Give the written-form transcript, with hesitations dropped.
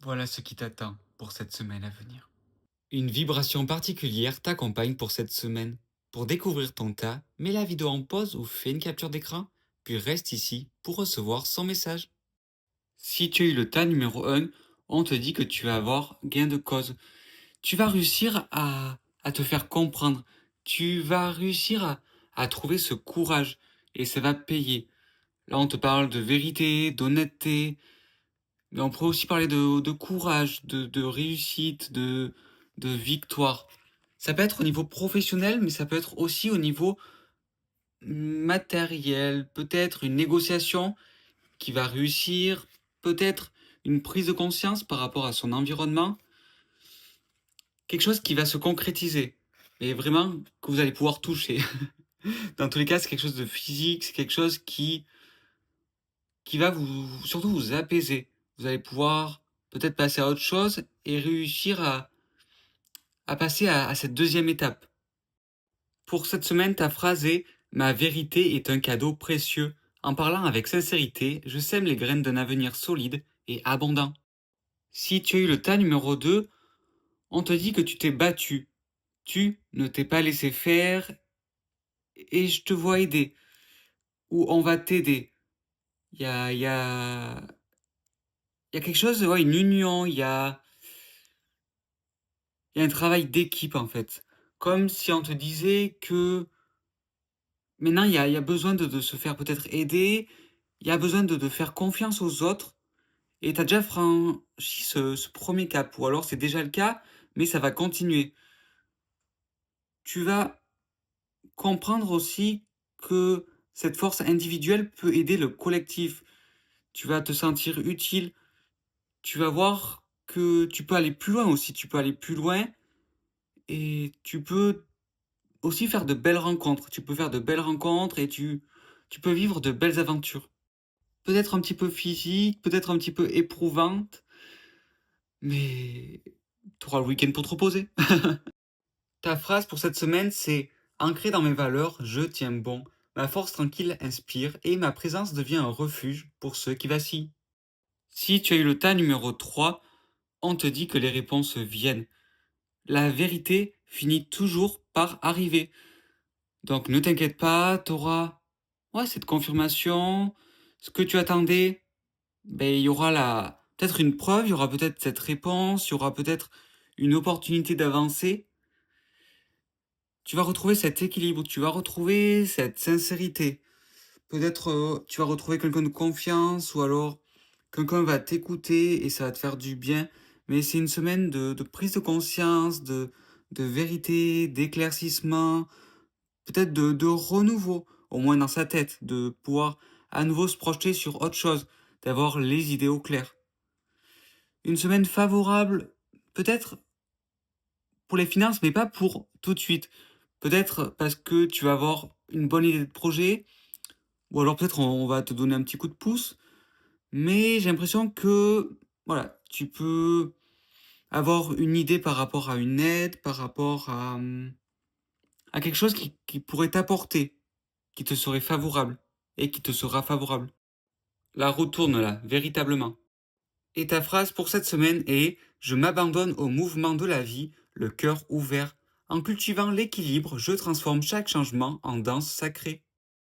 Voilà ce qui t'attend pour cette semaine à venir. Une vibration particulière t'accompagne pour cette semaine. Pour découvrir ton tas, mets la vidéo en pause ou fais une capture d'écran, puis reste ici pour recevoir son message. Si tu as eu le tas numéro 1, on te dit que tu vas avoir gain de cause. Tu vas réussir à te faire comprendre. Tu vas réussir à trouver ce courage et ça va payer. Là, on te parle de vérité, d'honnêteté, mais on pourrait aussi parler de courage, de réussite, de victoire. Ça peut être au niveau professionnel, mais ça peut être aussi au niveau matériel. Peut-être une négociation qui va réussir, peut-être une prise de conscience par rapport à son environnement, quelque chose qui va se concrétiser, et vraiment que vous allez pouvoir toucher. Dans tous les cas, c'est quelque chose de physique, c'est quelque chose qui va surtout vous apaiser. Vous allez pouvoir peut-être passer à autre chose et réussir à passer à cette deuxième étape. Pour cette semaine, ta phrase est: ma vérité est un cadeau précieux. En parlant avec sincérité, je sème les graines d'un avenir solide et abondant. Si tu as eu le tas numéro 2, on te dit que tu t'es battu. Tu ne t'es pas laissé faire et je te vois aider. Ou on va t'aider. Il y a quelque chose, ouais, une union, il y a un travail d'équipe en fait. Comme si on te disait que maintenant il y a besoin de se faire peut-être aider, il y a besoin de faire confiance aux autres, et tu as déjà franchi ce premier cap, ou alors c'est déjà le cas, mais ça va continuer. Tu vas comprendre aussi que cette force individuelle peut aider le collectif. Tu vas te sentir utile, tu vas voir que tu peux aller plus loin aussi, tu peux aller plus loin et tu peux aussi faire de belles rencontres. Tu peux faire de belles rencontres et tu peux vivre de belles aventures. Peut-être un petit peu physique, peut-être un petit peu éprouvante, mais tu auras le week-end pour te reposer. Ta phrase pour cette semaine, c'est: ancré dans mes valeurs, je tiens bon. Ma force tranquille inspire et ma présence devient un refuge pour ceux qui vacillent. Si tu as eu le tas numéro 3, on te dit que les réponses viennent. La vérité finit toujours par arriver. Donc ne t'inquiète pas, t'auras, ouais, cette confirmation, ce que tu attendais, ben il y aura peut-être une preuve, il y aura peut-être cette réponse, il y aura peut-être une opportunité d'avancer. Tu vas retrouver cet équilibre, tu vas retrouver cette sincérité. Peut-être tu vas retrouver quelqu'un de confiance ou alors quelqu'un va t'écouter et ça va te faire du bien. Mais c'est une semaine de prise de conscience, de vérité, d'éclaircissement, peut-être de renouveau, au moins dans sa tête, de pouvoir à nouveau se projeter sur autre chose, d'avoir les idées au clair. Une semaine favorable, peut-être pour les finances, mais pas pour tout de suite. Peut-être parce que tu vas avoir une bonne idée de projet, ou alors peut-être on va te donner un petit coup de pouce, mais j'ai l'impression que, voilà, tu peux avoir une idée par rapport à une aide, par rapport à quelque chose qui pourrait t'apporter, qui te serait favorable et qui te sera favorable. La roue tourne là, véritablement. Et ta phrase pour cette semaine est: je m'abandonne au mouvement de la vie, le cœur ouvert. En cultivant l'équilibre, je transforme chaque changement en danse sacrée.